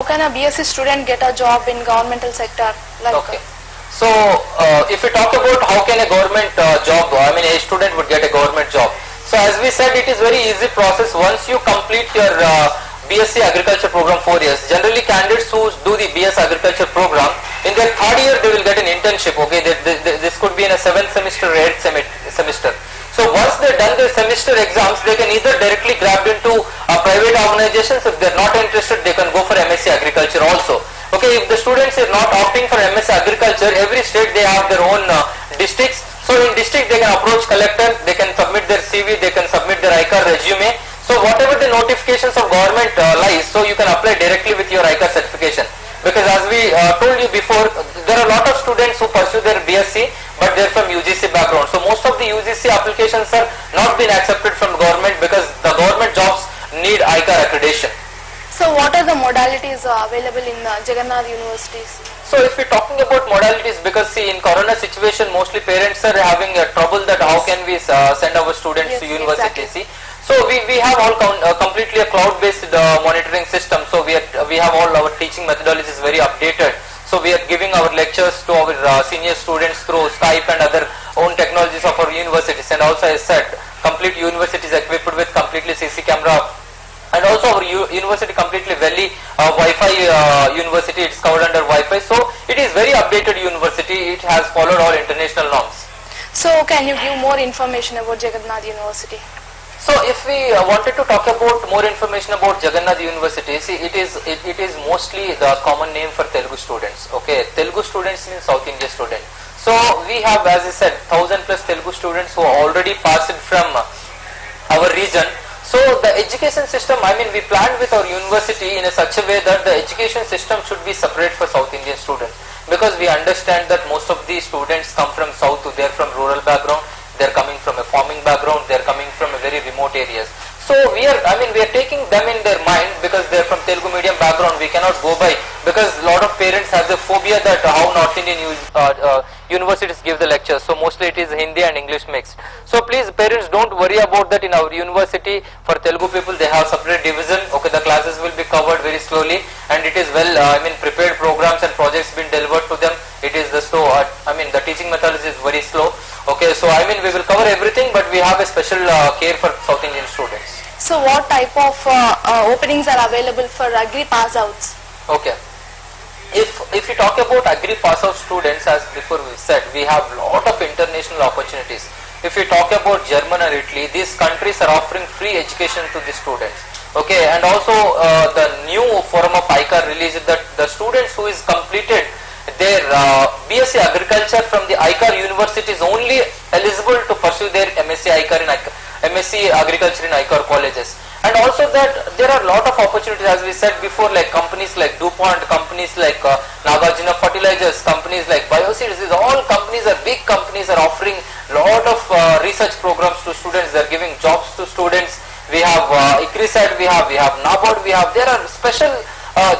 can a BSc student get a job in governmental sector? Like okay. So if we talk about how can a government job, I mean a student would get a government job. So as we said, it is very easy process. Once you complete your BSc Agriculture program 4 years, generally candidates who do the BS Agriculture program, in their third year they will get an internship. Okay, this could be in a 7th semester or 8th semester. So once they done their semester exams, they can either directly grab into private organizations. If they are not interested, they can go for MSc Agriculture also. Okay, if the students are not opting for MSc Agriculture, every state they have their own districts. So in district they can approach collector, they can submit their CV, they can submit their ICAR resume. So whatever the notifications of government lies, so you can apply directly with your ICAR certification. Because as we told you before, there are a lot of students who pursue their BSc, but they are from UGC background. So most of the UGC applications are not been accepted from government because the government jobs need ICAR accreditation. So what are the modalities available in Jagannath universities? So if we're talking about modalities, because see in corona situation mostly parents are having trouble that how can we send our students to university. Exactly. See, so we have all completely a cloud based monitoring system. So we have all our teaching methodologies very updated. So we are giving our lectures to our senior students through Skype and other own technologies of our universities, and also as said, complete universities equipped with completely CC camera. And also our university completely Valley Wi-Fi university, it's covered under Wi-Fi. So it is very updated university, it has followed all international norms. So can you give more information about Jagannath University? So if we wanted to talk about more information about Jagannath University, see it is mostly the common name for Telugu students. Okay, Telugu students means South India student. So we have, as I said, 1000 plus Telugu students who are already passed from our region. So the education system, I mean we planned with our university in a such a way that the education system should be separate for South Indian students, because we understand that most of the students come from south, they are from rural background, they are coming from a farming background, they are coming from a very remote areas. So we are taking them in their mind because they are from Telugu medium background. We cannot go by, because a lot of parents have the phobia that how North Indian universities give the lectures. So mostly it is Hindi and English mixed. So please parents, don't worry about that. In our university for Telugu people they have separate division. Okay, the classes will be covered very slowly, and it is well prepared programs and projects been delivered to them. It is the slow, the teaching methodology is very slow. Okay, so we will cover everything, but we have a special care for South Indian students. So what type of openings are available for Agri pass outs? Okay. If we talk about Agri pass out students, as before we said, we have lot of international opportunities. If we talk about Germany or Italy, these countries are offering free education to the students. Okay, and also the new form of ICAR released that the students who is completed their BSc Agriculture from the ICAR university is only eligible to pursue their MSc Agriculture in ICAR colleges. And also that there are a lot of opportunities, as we said before, like companies like DuPont, companies like Nagarjuna Fertilizers, companies like Bioseeds. These all companies are big companies, are offering a lot of research programs to students. They are giving jobs to students. We have ICRISAT, we have NABARD, there are special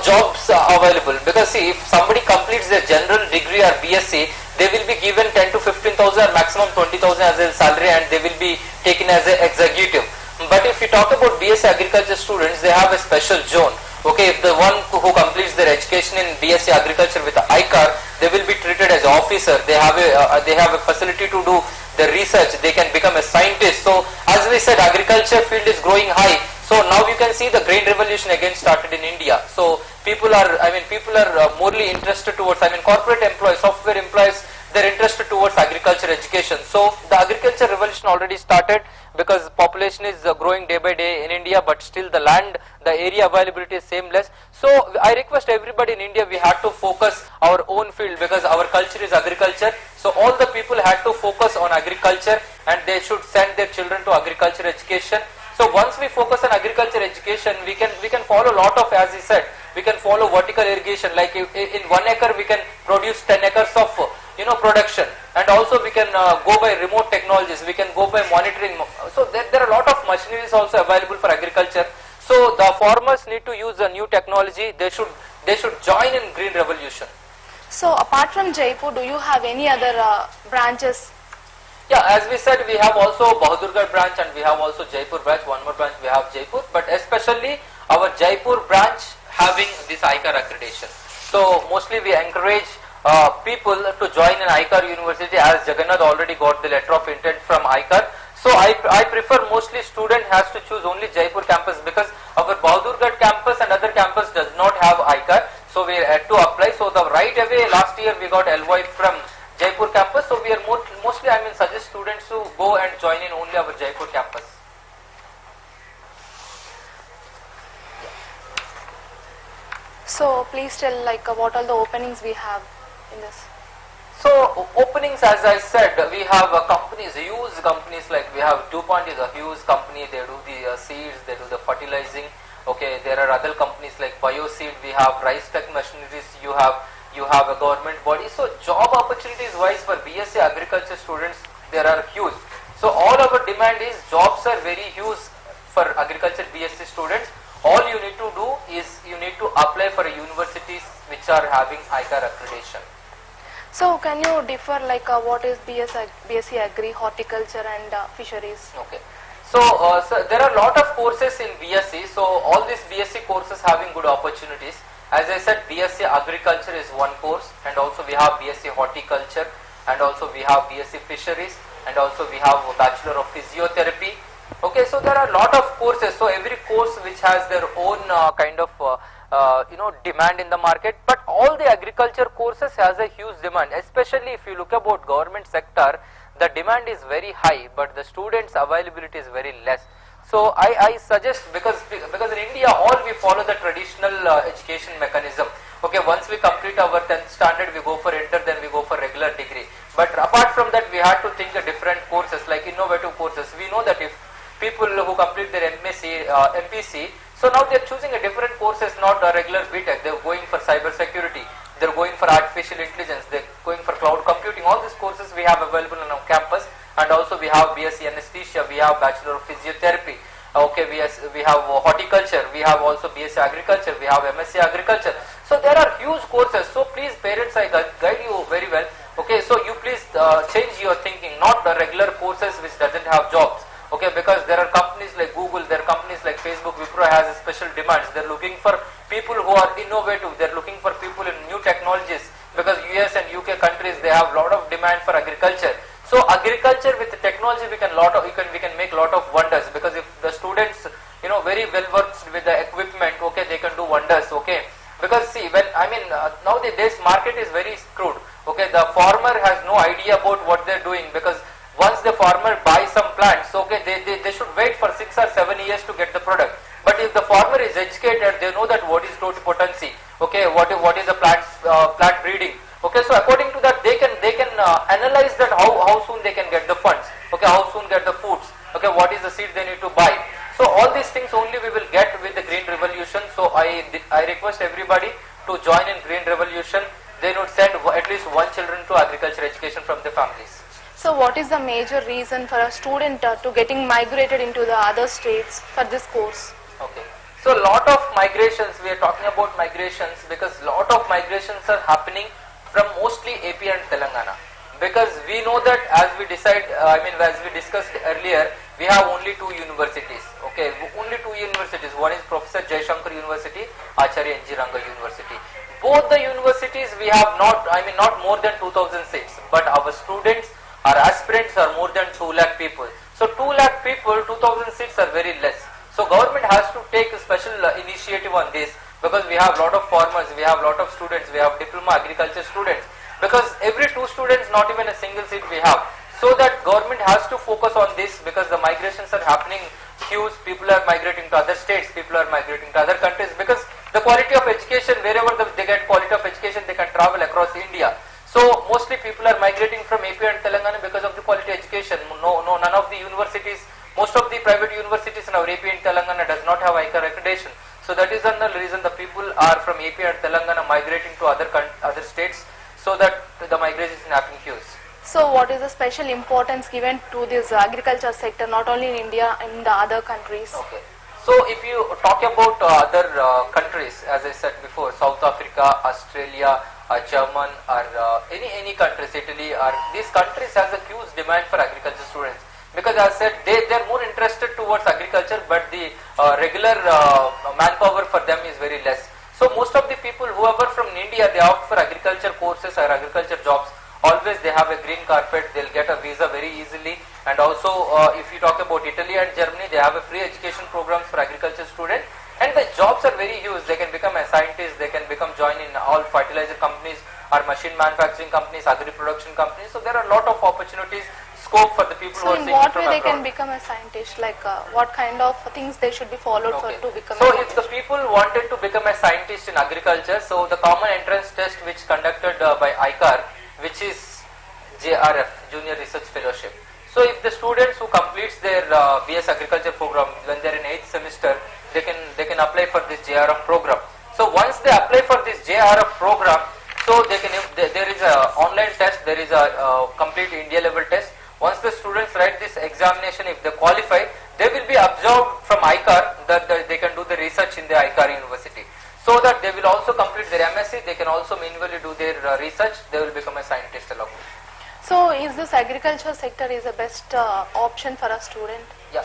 jobs available, because see, if somebody completes their general degree or BSc, they will be given 10 to 15,000 or maximum 20,000 as a salary, and they will be taken as an executive. But if you talk about BSc Agriculture students, they have a special zone. Okay, if the one who completes their education in BSc Agriculture with ICAR, they will be treated as officer. They have a facility to do the research. They can become a scientist. So as we said, agriculture field is growing high. So now you can see the green revolution again started in India. So people are morely interested towards, corporate employees, software employees, they're interested towards agriculture education. So the agriculture revolution already started, because population is growing day by day in India, but still the land, the area availability is same less. So I request everybody in India, we have to focus our own field, because our culture is agriculture. So all the people had to focus on agriculture, and they should send their children to agriculture education. So once we focus on agriculture education, we can follow a lot of, as he said, we can follow vertical irrigation. Like in 1 acre we can produce 10 acres of production, and also we can go by remote technologies. We can go by monitoring. So there are a lot of machineries also available for agriculture. So the farmers need to use the new technology. They should join in green revolution. So apart from Jaipur, do you have any other branches? Yeah, as we said, we have also Bahadurgarh branch, and we have also Jaipur branch. One more branch we have Jaipur, but especially our Jaipur branch having this ICAR accreditation. So mostly we encourage people to join an ICAR university, as Jagannath already got the letter of intent from ICAR. So I prefer mostly student has to choose only Jaipur campus, because our Bahadurgarh campus and other campus does not have ICAR. So we had to apply. So the right away last year we got LY from Jaipur campus. So we are mostly suggest students to go and join in only our Jaipur campus. So please tell what all the openings we have in this. So openings, as I said, we have companies, huge companies, like we have DuPont is a huge company. They do the seeds, they do the fertilizing. Okay, there are other companies like BioSeed. We have Rice Tech Machineries. You have a government body. So job opportunities wise for BSc Agriculture students, there are huge. So all our demand is jobs are very huge for agriculture BSc students. All you need to do is you need to apply for universities which are having ICAR accreditation. So can you differ what is BSc Agri, Horticulture and Fisheries? Okay. So, so there are a lot of courses in BSc. So all these BSc courses having good opportunities. As I said, BSc Agriculture is one course, and also we have BSc Horticulture, and also we have BSc Fisheries, and also we have a Bachelor of Physiotherapy. Okay, so there are a lot of courses. So every course which has their own kind of demand in the market, but all the agriculture courses has a huge demand, especially if you look about government sector. The demand is very high, but the students availability is very less. So I suggest, because in India all we follow the traditional education mechanism. Okay, once we complete our 10th standard, we go for inter, then we go for regular degree. But apart from that, we had to think of different courses like innovative courses. We know that if people who complete their MSc, MPC, so now they are choosing a different courses, not a regular BTech. They are going for cyber security, they are going for artificial intelligence, they are going for cloud computing. All these courses we have available on our campus, and also we have BSc Anesthesia, we have Bachelor of Physiotherapy. Okay, we have Horticulture, we have also BSc Agriculture, we have MSc Agriculture. So there are huge courses. So please parents, I guide you very well. Okay, so you please change your thinking, not the regular courses which doesn't have jobs. Okay, because there are companies like Google, there are companies like Facebook, Wipro has a special demands. They're looking for people who are innovative. They're looking for people in new technologies, because US and UK countries, they have a lot of demand for agriculture. So agriculture with technology, we can make lot of wonders, because if the students very well versed with the equipment, okay, they can do wonders. Okay, because see, when nowadays market is very screwed. Okay, the farmer has no idea about what they're doing, because once the farmer buys some plants, okay, they should wait for 6 or 7 years to get the product. But if the farmer is educated, they know that what is totipotency, okay, what is the plant breeding. Okay, so according to that, they can analyze that how soon they can get the funds. Okay, how soon get the foods. Okay, what is the seed they need to buy. So all these things only we will get with the Green Revolution. So I request everybody to join in Green Revolution. They would send at least one children to agriculture education from their families. So what is the major reason for a student to getting migrated into the other states for this course? Okay, so a lot of migrations, we are talking about migrations because lot of migrations are happening from mostly AP and Telangana, because we know that as we discussed earlier, we have only 2 universities. Okay, only 2 universities. One is Professor Jaishankar University, Acharya N.G. Ranga University. Both the universities we have not more than 2000 seats, but our students, our aspirants are more than 2 lakh people. So 2 lakh people, 2000 seats are very less. So government has to take a special initiative on this, because we have lot of farmers, we have lot of students, we have diploma agriculture students, because every 2 students, not even a single seat we have. So that government has to focus on this, because the migrations are happening huge. People are migrating to other states, people are migrating to other countries, because the quality of education, wherever they get quality of education, they can travel across India. So mostly people are migrating from AP and Telangana because of the quality education. None of the universities, most of the private universities in our AP and Telangana does not have ICAR accreditation. So that is another reason the people are from AP and Telangana migrating to other states, so that the migration is happening huge. So what is the special importance given to this agriculture sector, not only in India, in the other countries? Okay. So if you talk about other countries, as I said before, South Africa, Australia, German, or any countries, Italy, or these countries has a huge demand for agriculture students, because as I said, they are more interested towards agriculture, but the regular manpower for them is very less. So most of the people whoever from India, they opt for agriculture courses or agriculture jobs. Always they have a green carpet, they'll get a visa very easily. And also if you talk about Italy and Germany, they have a free education programs for agriculture students. And the jobs are very huge. They can become a scientist, they can become join in all fertilizer companies or machine manufacturing companies, agri production companies. So there are a lot of opportunities, scope for the people So who are in seeking what from way they can abroad. become a scientist? Like what kind of things they should be followed for Okay. to become So a if the scientist? people wanted to become a scientist in agriculture, so the common entrance test which conducted by ICAR, which is JRF, Junior Research Fellowship. So if the students who completes their BS Agriculture program when they are in 8th semester, they can apply for this JRF program. So once they apply for this JRF program, so they can there is a online test, there is a complete India level test. Once the students write this examination, if they qualify, they will be observed from ICAR that they can do the research in the ICAR university. So that they will also complete their MSc, they can also manually do their research, they will become a scientist along. So is this agriculture sector is the best option for a student? Yeah.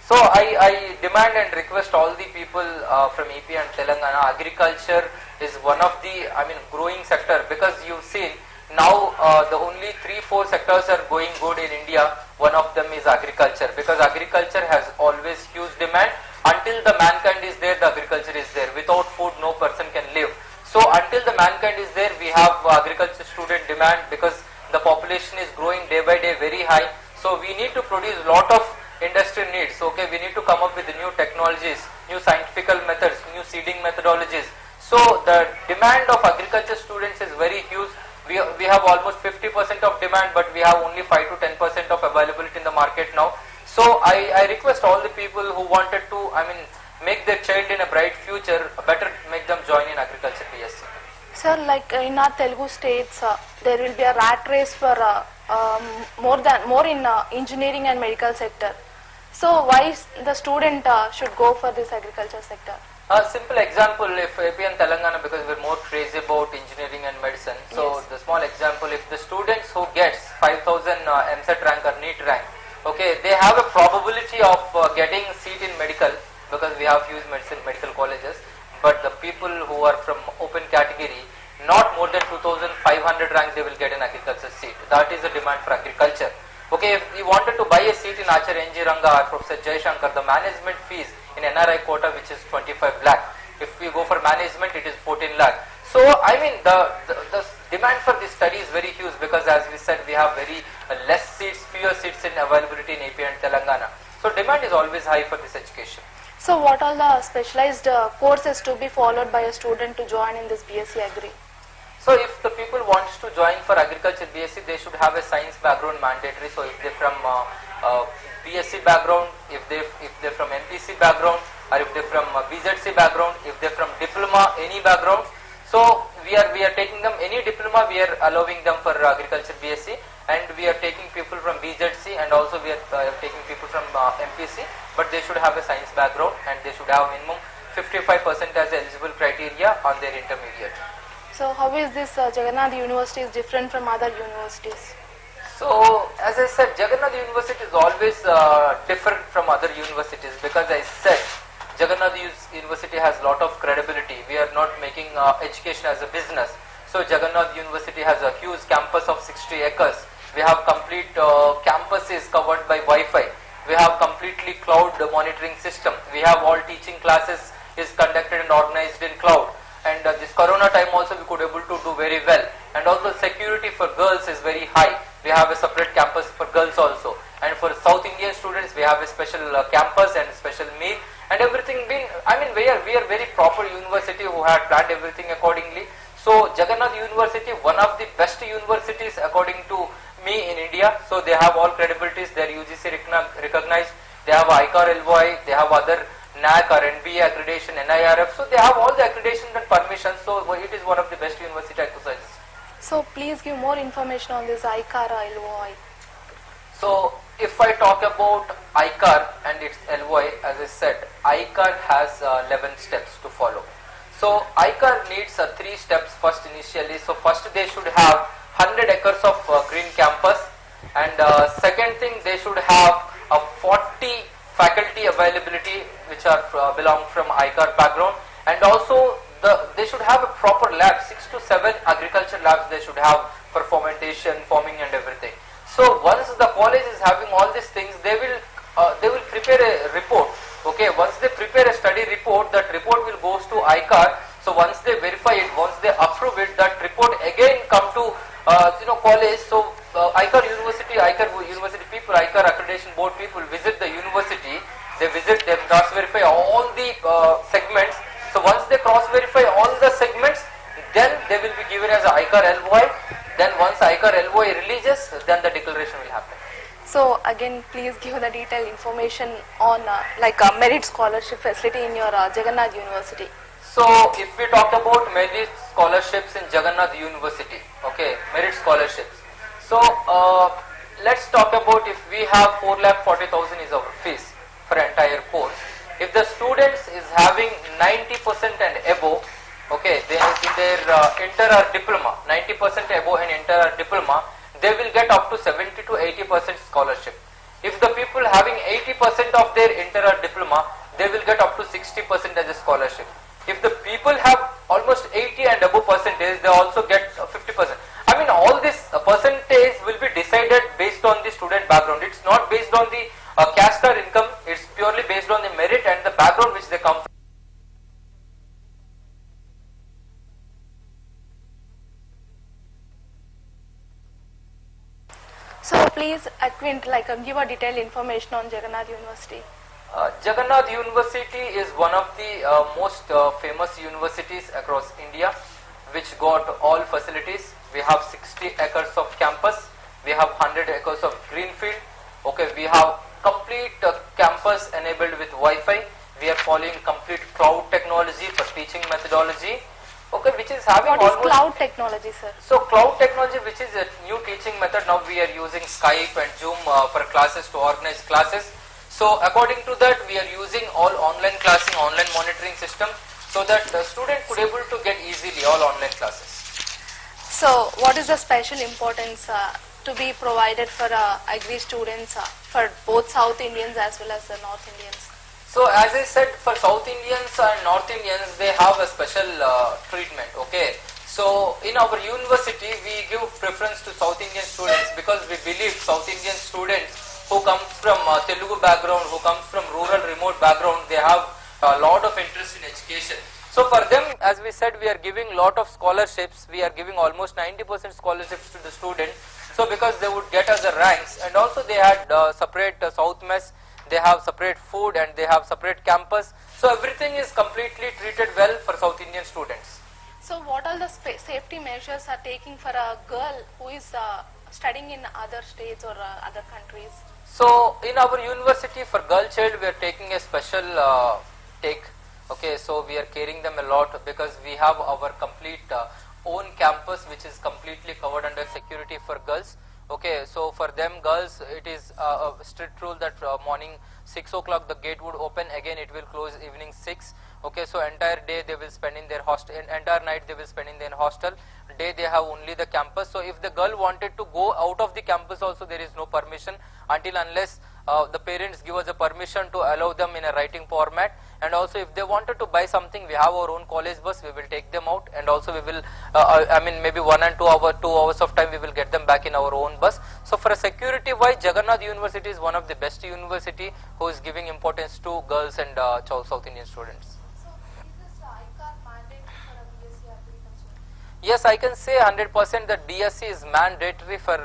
So I demand and request all the people from EP and Telangana, agriculture is one of the growing sector, because you've seen now the only 3-4 sectors are going good in India. One of them is agriculture, because agriculture has always huge demand. Until the mankind is there, the agriculture is there. Without food, no person can live. So until the mankind is there, we have agriculture student demand, because the population is growing day by day very high. So we need to produce lot of industry needs. Okay, we need to come up with new technologies, new scientific methods, new seeding methodologies. So the demand of agriculture students is very huge. We have almost 50% of demand, but we have only 5 to 10% of availability in the market now. So I request all the people who wanted to make their child in a bright future, better make them join in agriculture BSc. Sir, like in our Telugu states, there will be a rat race for more in engineering and medical sector. So why the student should go for this agriculture sector? A simple example, if AP and Telangana, because we're more crazy about engineering and medicine. So Yes. the small example, if the students who gets 5,000 MSET rank or NEET rank, okay, they have a probability of getting seat in medical, because we have huge medical colleges. But the people who are from open category, not more than 2,500 rank, they will get an agriculture seat. That is the demand for agriculture. Okay, if you wanted to buy a seat in Acharya NG Ranga or Professor Jaishankar, the management fees in NRI quota, which is 25 lakh. If we go for management, it is 14 lakh. So the demand for this study is very huge, because as we said, we have very less seats, fewer seats in availability in AP and Telangana. So demand is always high for this education. So what are the specialized courses to be followed by a student to join in this BSc Agri? So if the people wants to join for agriculture BSc, they should have a science background mandatory. So if they're from BSc background, if they're from MPC background, or if they're from BZC background, if they're from diploma, any background. So we are taking them any diploma, we are allowing them for agriculture BSc, and we are taking people from BZC, and also we are taking people from MPC, but they should have a science background, and they should have minimum 55% as eligible criteria on their intermediate. So how is this Jagannath University is different from other universities? So as I said, Jagannath University is always different from other universities, because I said Jagannath University has lot of credibility. We are not making education as a business. So Jagannath University has a huge campus of 60 acres. We have complete campuses covered by Wi-Fi. We have completely cloud monitoring system. We have all teaching classes is conducted and organized in cloud. And this corona time also we could able to do very well. And also security for girls is very high. We have a separate campus for girls also. And for South Indian students, we have a special campus and special meal. And everything we are very proper university who had planned everything accordingly. So Jagannath University, one of the best universities according to me in India. So they have all credibilities, they are UGC recognized, they have ICAR LOI, they have other NAC or NBA accreditation, NIRF. So they have all the accreditations and permissions. So it is one of the best university exercises. So please give more information on this ICAR LOI. So if I talk about ICAR and its LOI, as I said, ICAR has 11 steps to follow. So ICAR needs 3 steps first initially. So first they should have 100 acres of green campus, and second thing they should have a 40 faculty availability which are belong from ICAR background, and also they should have a proper lab, 6 to 7 agriculture labs they should have for fermentation, forming and everything. So once the college is having all these things, they will prepare a report. Okay, once they prepare a study report, that report will goes to ICAR. So once they verify it, once they approve it, that report again come to college. So ICAR university people, ICAR accreditation board people visit the university. They visit them, cross verify all the segments. So once they cross verify all the segments, then they will be given as a ICAR LOI. Then once ICAR LOI releases, then the declaration will happen. So again, please give the detailed information on merit scholarship facility in your Jagannath University. So if we talk about merit scholarships in Jagannath University, okay, merit scholarships. So let's talk about if we have 4,40,000 is our fees for entire course. If the students is having 90% and above, okay, then in their inter or diploma, 90% above and inter or diploma, they will get up to 70 to 80% scholarship. If the people having 80% of their inter or diploma, they will get up to 60% as a scholarship. If the people have almost 80 and above percentage, they also get 50%. I mean, all this percentage will be decided based on the student background. It's not based on the caste or income. It's purely based on the merit and the background which they come from. So please, Quint, give a detailed information on Jagannath University. Jagannath University is one of the most famous universities across India, which got all facilities. We have 60 acres of campus. We have 100 acres of greenfield. Okay, we have complete campus enabled with Wi-Fi. We are following complete cloud technology for teaching methodology. Okay, which is having What is cloud technology, sir? So cloud technology, which is a new teaching method. Now we are using Skype and Zoom for classes to organize classes. So according to that, we are using all online classing, online monitoring system, so that the student could able to get easily all online classes. So what is the special importance to be provided for agri students for both South Indians as well as the North Indians? So as I said, for South Indians and North Indians, they have a special treatment. Okay. So in our university, we give preference to South Indian students because we believe South Indian students who come from Telugu background, who comes from rural remote background, they have a lot of interest in education. So for them, as we said, we are giving lot of scholarships. We are giving almost 90% scholarships to the students. So because they would get us the ranks, and also they had separate South Mess, they have separate food and they have separate campus. So everything is completely treated well for South Indian students. So what are the safety measures are taking for a girl who is studying in other states or other countries? So in our university for girl child, we are taking a special take. Okay, so we are caring them a lot because we have our complete own campus which is completely covered under security for girls. Okay, so for them girls, it is a strict rule that morning 6 o'clock the gate would open, again it will close evening 6. Okay, so entire day they will spend in their hostel, entire night they will spend in their hostel. Day they have only the campus. So if the girl wanted to go out of the campus also, there is no permission until unless the parents give us a permission to allow them in a writing format. And also if they wanted to buy something, we have our own college bus, we will take them out, and also we will maybe 1 and 2 hours of time we will get them back in our own bus. So for a security wise, Jagannath University is one of the best university who is giving importance to girls and South Indian students. So is this ICAR mandate for a BSc Agriculture? Yes, I can say 100% that DSC is mandatory for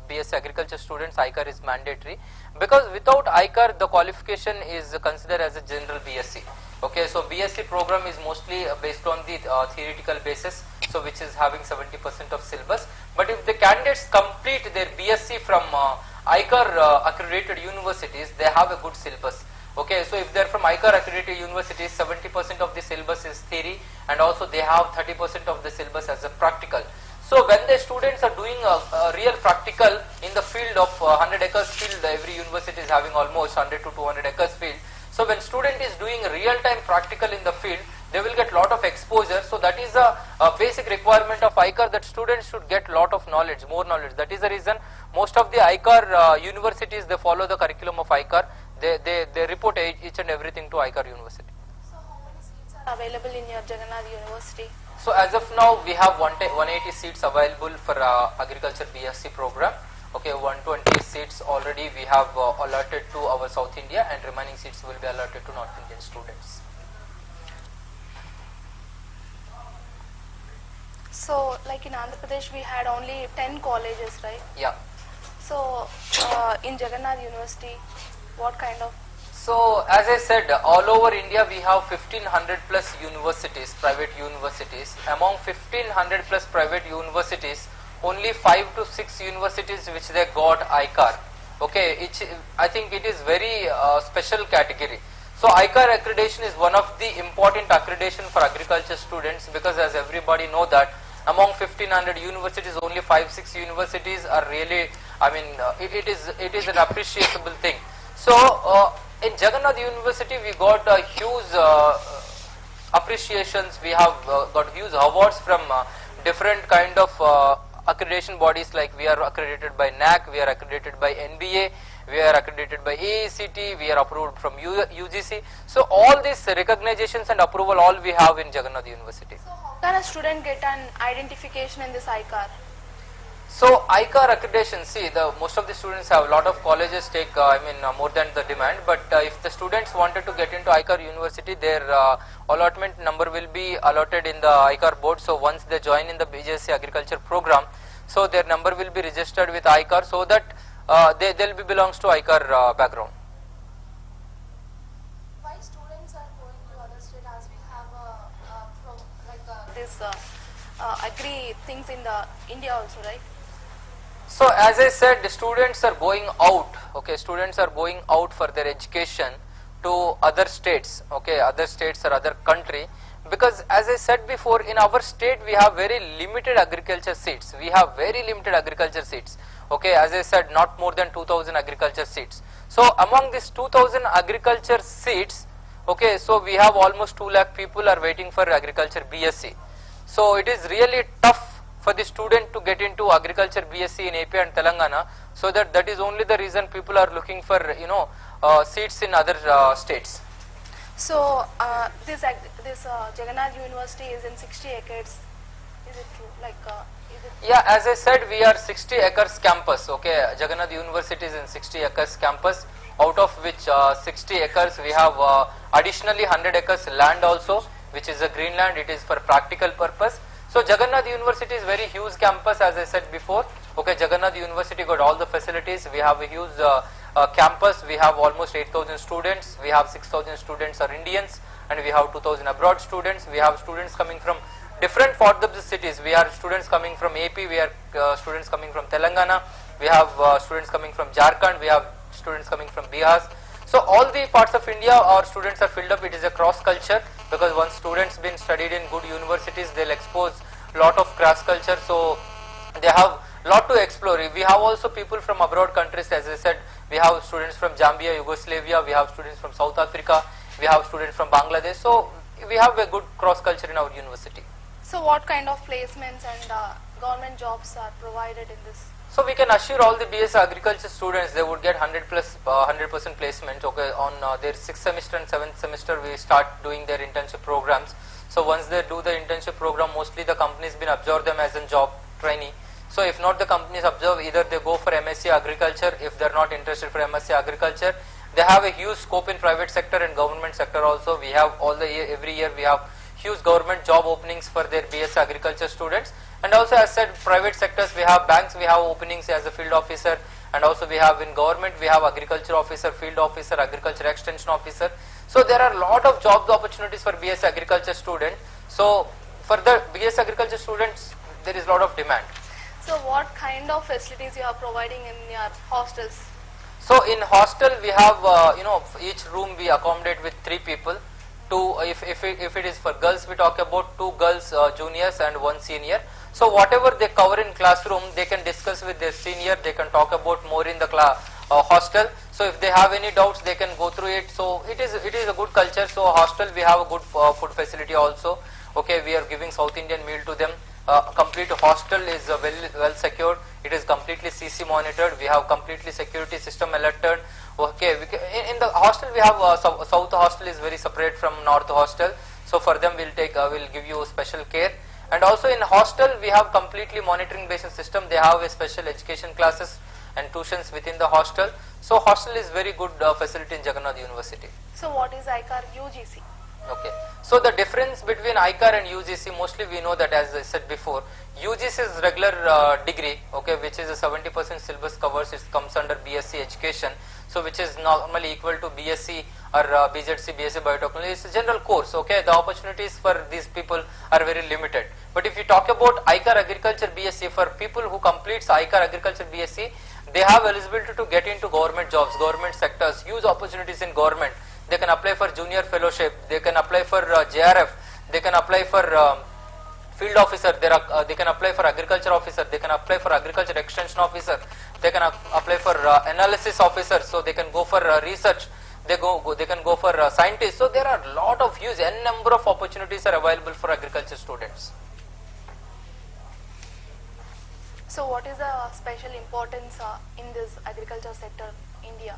BSc Agriculture students. ICAR is mandatory because without ICAR the qualification is considered as a general BSc. Okay, so BSc program is mostly based on the theoretical basis, so which is having 70% of syllabus. But if the candidates complete their BSc from ICAR accredited universities, they have a good syllabus. Okay, so if they are from ICAR accredited universities, 70% of the syllabus is theory, and also they have 30% of the syllabus as a practical. So when the students are doing a real practical in the field of 100 acres field, every university is having almost 100 to 200 acres field. So when student is doing real time practical in the field, they will get lot of exposure. So that is a basic requirement of ICAR, that students should get lot of knowledge, more knowledge. That is the reason most of the ICAR universities, they follow the curriculum of ICAR. They report each and everything to ICAR university. So how many seats available in your Jagannath University? So as of now, we have 180 seats available for agriculture BSc program. Okay, 120 seats already we have allotted to our South India, and remaining seats will be allotted to North Indian students. So, like in Andhra Pradesh, we had only 10 colleges, right? Yeah. So, in Jagannath University, what kind of? So as I said, all over India we have 1500 plus universities, private universities. Among 1500 plus private universities, only 5 to 6 universities which they got ICAR. Okay, I think it is very special category. So ICAR accreditation is one of the important accreditation for agriculture students, because as everybody know that among 1500 universities, only 5-6 universities are really, I mean, it is an appreciable thing. So in Jagannath University we got huge appreciations. We have got huge awards from different kind of accreditation bodies, like we are accredited by NAC, we are accredited by NBA, we are accredited by AICTE, we are approved from UGC. So all these recognitions and approval all we have in Jagannath University. So how can a student get an identification in this ICAR? So ICAR accreditation, see, most of the students have, a lot of colleges take more than the demand, but if the students wanted to get into ICAR University, their allotment number will be allotted in the ICAR board. So once they join in the BSc Agriculture program, so their number will be registered with ICAR, so that they'll be belongs to ICAR background. Why students are going to other states, as we have this agri things in the India also, right? So as I said, the students are going out, okay, students are going out for their education to other states, okay, other states or other country, because as I said before, in our state we have very limited agriculture seats, okay, as I said, not more than 2000 agriculture seats. So among these 2000 agriculture seats, okay, so we have almost 2 lakh people are waiting for agriculture BSc. So it is really tough for the student to get into agriculture BSc in AP and Telangana, so that is only the reason people are looking for seats in other states. So this Jagannath University is in 60 acres. Is it true? Like is it? Yeah, as I said, we are 60 acres campus. Okay, Jagannath University is in 60 acres campus, out of which 60 acres we have additionally 100 acres land also, which is a green land. It is for practical purpose. So Jagannath University is very huge campus, as I said before. Okay, Jagannath University got all the facilities. We have a huge campus. We have almost 8,000 students. We have 6,000 students are Indians, and we have 2,000 abroad students. We have students coming from different parts of the cities. We have students coming from AP. We have students coming from Telangana. We have students coming from Jharkhand. We have students coming from Bihar. So all the parts of India, our students are filled up. It is a cross culture, because once students been studied in good universities, they'll expose lot of cross culture. So they have lot to explore. We have also people from abroad countries, as I said. We have students from Zambia, Yugoslavia. We have students from South Africa. We have students from Bangladesh. So we have a good cross culture in our university. So what kind of placements and government jobs are provided in this? So we can assure all the BS agriculture students they would get 100% placement. Okay, on their 6th semester and 7th semester we start doing their internship programs. So once they do the internship program, mostly the companies been absorb them as a job trainee. So if not the companies absorb, either they go for MSc agriculture. If they are not interested for MSc agriculture, they have a huge scope in private sector and government sector also. We have every year we have huge government job openings for their BS agriculture students. And also, as said, private sectors, we have banks, we have openings as a field officer, and also we have in government, we have agriculture officer, field officer, agriculture extension officer. So there are a lot of job opportunities for BS agriculture students. So for the BS agriculture students, there is a lot of demand. So what kind of facilities you are providing in your hostels? So in hostel we have, each room we accommodate with 3 people. If it is for girls, we talk about 2 girls juniors and 1 senior. So whatever they cover in classroom, they can discuss with their senior. They can talk about more in the hostel. So if they have any doubts, they can go through it. So it is a good culture. So hostel we have a good food facility also. Okay, we are giving South Indian meal to them. Complete hostel is well secured. It is completely CC monitored. We have completely security system alerted. Okay, in the hostel we have south hostel is very separate from north hostel. So for them we'll give you special care. And also in hostel we have completely monitoring based system. They have a special education classes and tuitions within the hostel. So hostel is very good facility in Jagannath University. So what is ICAR UGC? Okay, so the difference between ICAR and UGC, mostly we know that, as I said before, UGC is regular degree, okay, which is a 70% syllabus covers, it comes under BSc education, so which is normally equal to BSc or BZC, BSc biotechnology. It's a general course, okay, the opportunities for these people are very limited. But if you talk about ICAR Agriculture BSc, for people who completes ICAR Agriculture BSc, they have eligibility to get into government jobs, government sectors, huge opportunities in government. They can apply for junior fellowship, they can apply for JRF, they can apply for field officer, they can apply for agriculture officer, they can apply for agriculture extension officer, they can apply for analysis officer, so they can go for research, they can go for scientists. So there are a lot of huge n number of opportunities are available for agriculture students. So what is the special importance in this agriculture sector in India?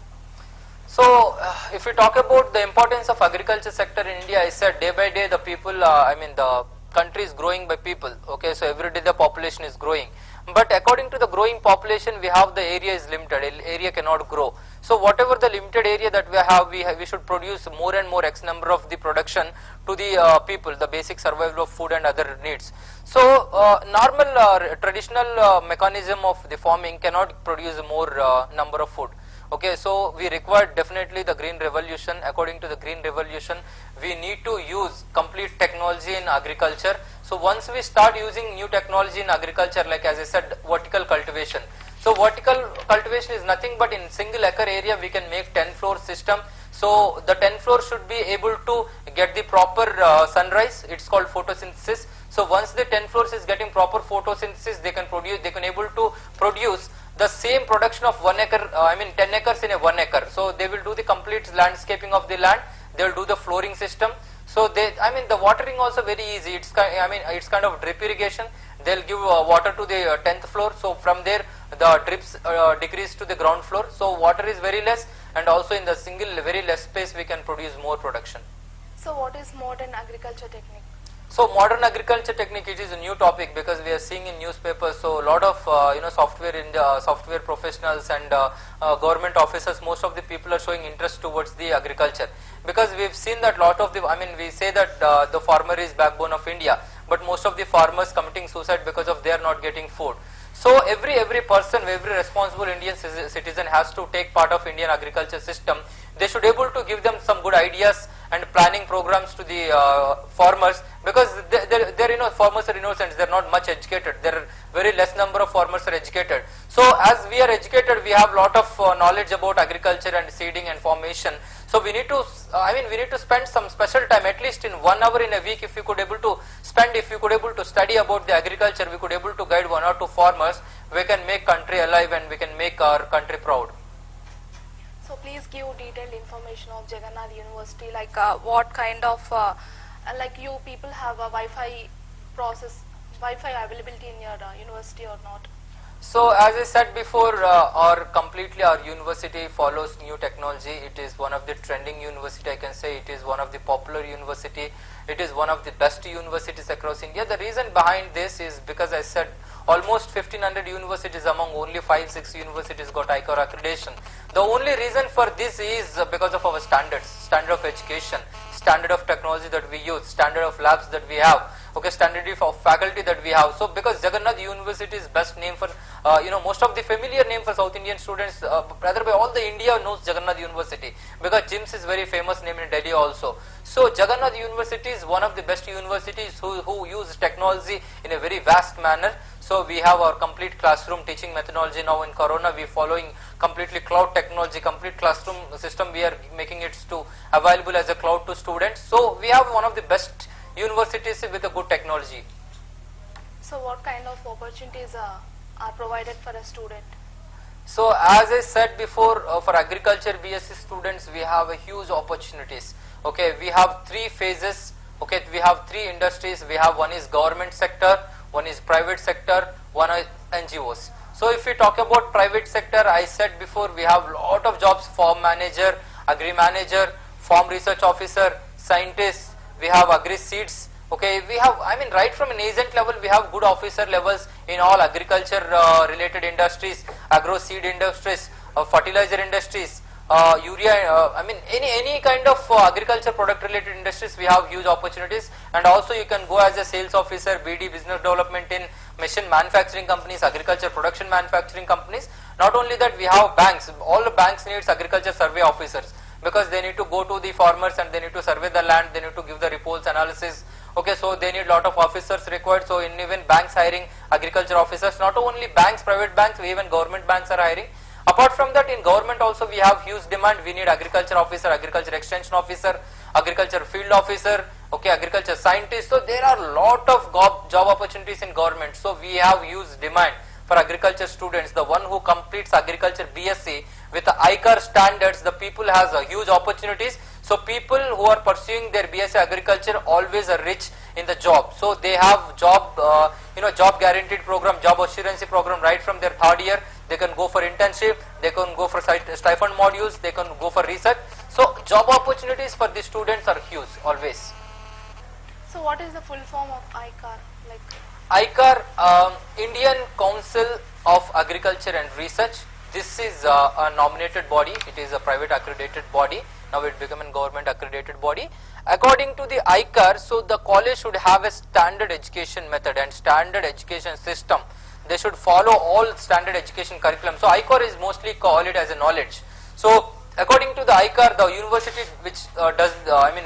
So if we talk about the importance of agriculture sector in India, I said day by day the people, the country is growing by people, okay, so every day the population is growing. But according to the growing population, we have the area is limited, area cannot grow. So whatever the limited area that we should produce more and more X number of the production to the people, the basic survival of food and other needs. So normal traditional mechanism of the farming cannot produce more number of food. Okay, so we require definitely the green revolution. According to the green revolution, we need to use complete technology in agriculture. So once we start using new technology in agriculture, like as I said, vertical cultivation. So vertical cultivation is nothing but in single acre area we can make 10 floor system. So the 10 floor should be able to get the proper sunrise. It's called photosynthesis. So once the 10 floors is getting proper photosynthesis, they can able to produce the same production of 1 acre, 10 acres in a 1 acre. So they will do the complete landscaping of the land. They will do the flooring system. So the watering also very easy. It's kind of drip irrigation. They'll give water to the 10th floor. So from there the drips decrease to the ground floor. So water is very less, and also in the very less space we can produce more production. So what is modern agriculture technique? So modern agriculture technique, it is a new topic because we are seeing in newspapers. So a lot of software professionals and government officers, most of the people are showing interest towards the agriculture, because we've seen that lot of we say that the farmer is backbone of India, but most of the farmers committing suicide because of they are not getting food. So every person, every responsible Indian citizen has to take part of Indian agriculture system. They should able to give them some good ideas and planning programs to the farmers, because farmers are innocent, they are not much educated, there are very less number of farmers are educated. So as we are educated, we have lot of knowledge about agriculture and seeding and formation. So we need to spend some special time, at least in 1 hour in a week, if you could able to study about the agriculture, we could able to guide 1 or 2 farmers, we can make country alive and we can make our country proud. So please give detailed information of Jagannath University, like what kind of, like you people have a Wi-Fi availability in your university or not? So as I said before, our university follows new technology. It is one of the trending university, I can say. It is one of the popular university. It is one of the best universities across India. The reason behind this is because I said almost 1500 universities, among only 5-6 universities got ICAR accreditation. The only reason for this is because of our standards, standard of education, standard of technology that we use, standard of labs that we have, okay, standard of faculty that we have. So because Jagannath University is best name for, most of the familiar name for South Indian students, rather by all the India knows Jagannath University, because JIMS is very famous name in Delhi also. So Jagannath University is one of the best universities who use technology in a very vast manner. So we have our complete classroom teaching methodology. Now in Corona we are following completely cloud technology, complete classroom system we are making it to available as a cloud to students. So we have one of the best universities with a good technology. So what kind of opportunities are provided for a student? So as I said before, for agriculture BSc students we have a huge opportunities. Okay, we have 3 phases. Okay, we have 3 industries. We have, one is government sector, one is private sector, one is NGOs. So if we talk about private sector, I said before we have lot of jobs: farm manager, agri manager, farm research officer, scientists. we have agri seeds. Okay, we have, I mean, right from an agent level, we have good officer levels in all agriculture related industries, agro seed industries, fertilizer industries, urea, I mean, any kind of agriculture product related industries, we have huge opportunities. And also you can go as a sales officer, BD, business development in machine manufacturing companies, agriculture production manufacturing companies. Not only that, we have banks. All the banks needs agriculture survey officers, because they need to go to the farmers and they need to survey the land, they need to give the reports, analysis. Okay, so they need lot of officers required. So in even banks hiring agriculture officers. Not only banks, private banks, even government banks are hiring. Apart from that, in government also we have huge demand. We need agriculture officer, agriculture extension officer, agriculture field officer, okay, agriculture scientist. So there are lot of job opportunities in government. So we have huge demand for agriculture students. The one who completes agriculture BSc with the ICAR standards, the people has a huge opportunities. So people who are pursuing their BSc agriculture always are rich in the job. So they have job, job guaranteed program, job assurance program right from their third year. They can go for internship, they can go for stipend modules, they can go for research. So job opportunities for the students are huge always. So what is the full form of ICAR? Like ICAR, Indian Council of Agriculture and Research. This is a nominated body. It is a private accredited body. Now it become a government accredited body. According to the ICAR, so the college should have a standard education method and standard education system. They should follow all standard education curriculum. So ICAR is mostly call it as a knowledge. So according to the ICAR, the university which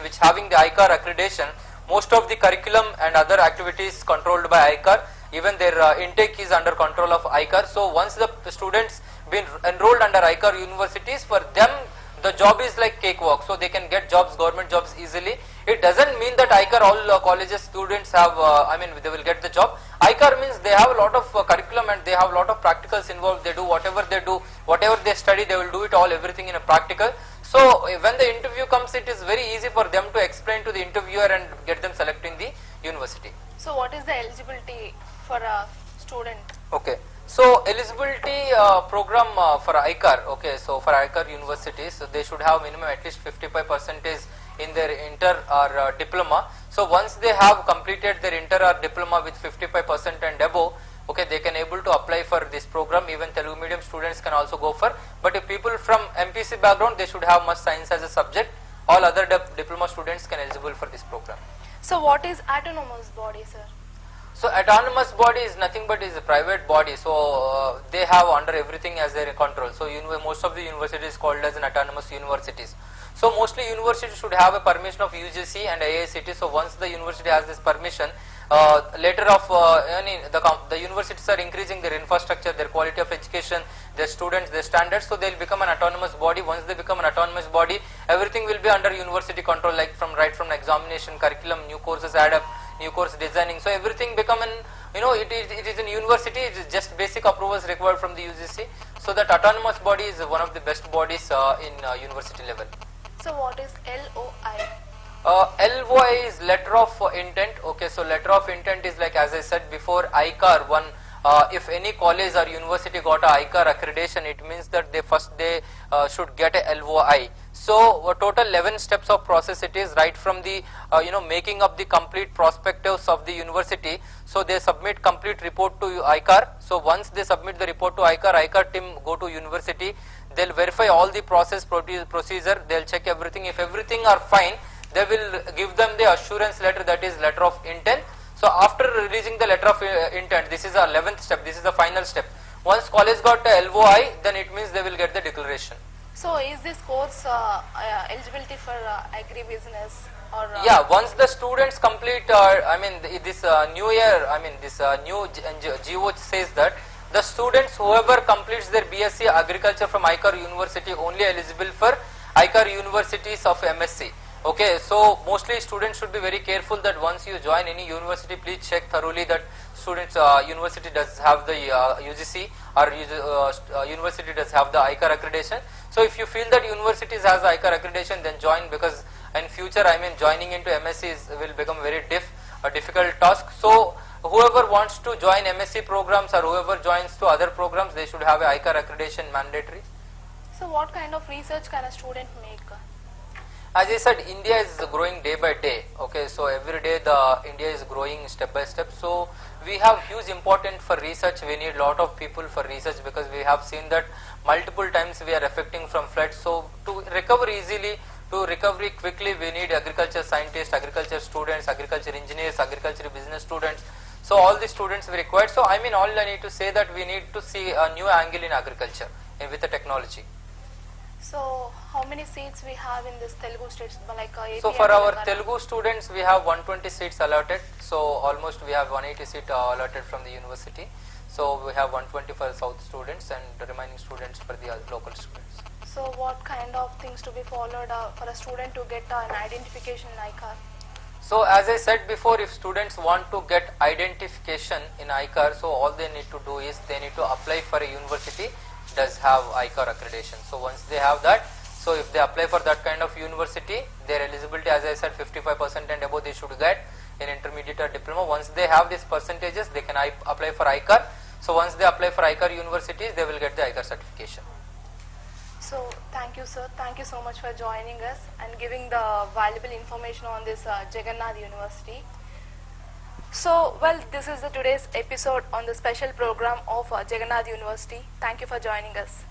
which having the ICAR accreditation, most of the curriculum and other activities controlled by ICAR. Even their intake is under control of ICAR. So once the students been enrolled under ICAR universities, for them the job is like cakewalk. So they can get jobs, government jobs easily. It doesn't mean that ICAR all colleges students have, they will get the job. ICAR means they have a lot of curriculum and they have a lot of practicals involved. They do, whatever they study, they will do it all, everything in a practical. So when the interview comes, it is very easy for them to explain to the interviewer and get them selected in the university. so what is the eligibility for a student? Okay. So eligibility program for ICAR, okay, so for ICAR universities, so they should have minimum at least 55% in their inter or diploma. So once they have completed their inter or diploma with 55% and above, okay, they can able to apply for this program. Even Telugu medium students can also go for, but if people from MPC background, they should have much science as a subject. All other diploma students can eligible for this program. So what is autonomous body, sir? So autonomous body is nothing but is a private body. So they have under everything as their control. So most of the universities called as an autonomous universities. So mostly universities should have a permission of UGC and IICT. So once the university has this permission, later of the universities are increasing their infrastructure, their quality of education, their students, their standards. So they will become an autonomous body. Once they become an autonomous body, everything will be under university control, like right from examination, curriculum, new courses add up, new course designing. So everything become an, it is in university. It is just basic approvals required from the UGC. So that autonomous body is one of the best bodies in university level. So what is LOI? LOI is letter of intent. Okay, so letter of intent is like, as I said before, ICAR one. If any college or university got a ICAR accreditation, it means that they should get a LOI. So total 11 steps of process it is, right from the making up the complete prospectus of the university. So they submit complete report to ICAR. So once they submit the report to ICAR team go to university. They'll verify all the process procedure. They'll check everything. If everything are fine, they will give them the assurance letter, that is letter of intent. So after releasing the letter of intent, this is the 11th step, this is the final step. Once college got the LOI, then it means they will get the declaration. So is this course eligibility for agribusiness or? Yeah, once the students complete, this new year, this new GO says that the students whoever completes their BSc agriculture from ICAR university only eligible for ICAR universities of MSc. Okay, so mostly students should be very careful that once you join any university, please check thoroughly that students university does have the UGC or university does have the ICAR accreditation. So if you feel that universities has the ICAR accreditation, then join, because in future joining into MSc will become very difficult task. So whoever wants to join MSc programs or whoever joins to other programs, they should have a ICAR accreditation mandatory. So what kind of research can a student make? As I said, India is growing day by day. Okay, so every day the India is growing step by step. So we have huge importance for research. We need lot of people for research because we have seen that multiple times we are affecting from floods. So to recover easily, to recover quickly, we need agriculture scientists, agriculture students, agriculture engineers, agriculture business students. So all the students we required. So I mean, all I need to say that we need to see a new angle in agriculture with the technology. So how many seats we have in this Telugu states, like AP So and for our Telangana? Telugu students, we have 120 seats allotted. So almost we have 180 seats allotted from the university. So we have 120 for South students and the remaining students for the local students. So what kind of things to be followed for a student to get an identification in ICAR? So as I said before, if students want to get identification in ICAR, so all they need to do is they need to apply for a university does have ICAR accreditation. So once they have that, so if they apply for that kind of university, their eligibility, as I said, 55% and above they should get in intermediate or diploma. Once they have these percentages, they can apply for ICAR. So once they apply for ICAR universities, they will get the ICAR certification. So thank you, sir. Thank you so much for joining us and giving the valuable information on this Jagannath University. So, well, this is the today's episode on the special program of Jagannath University. Thank you for joining us.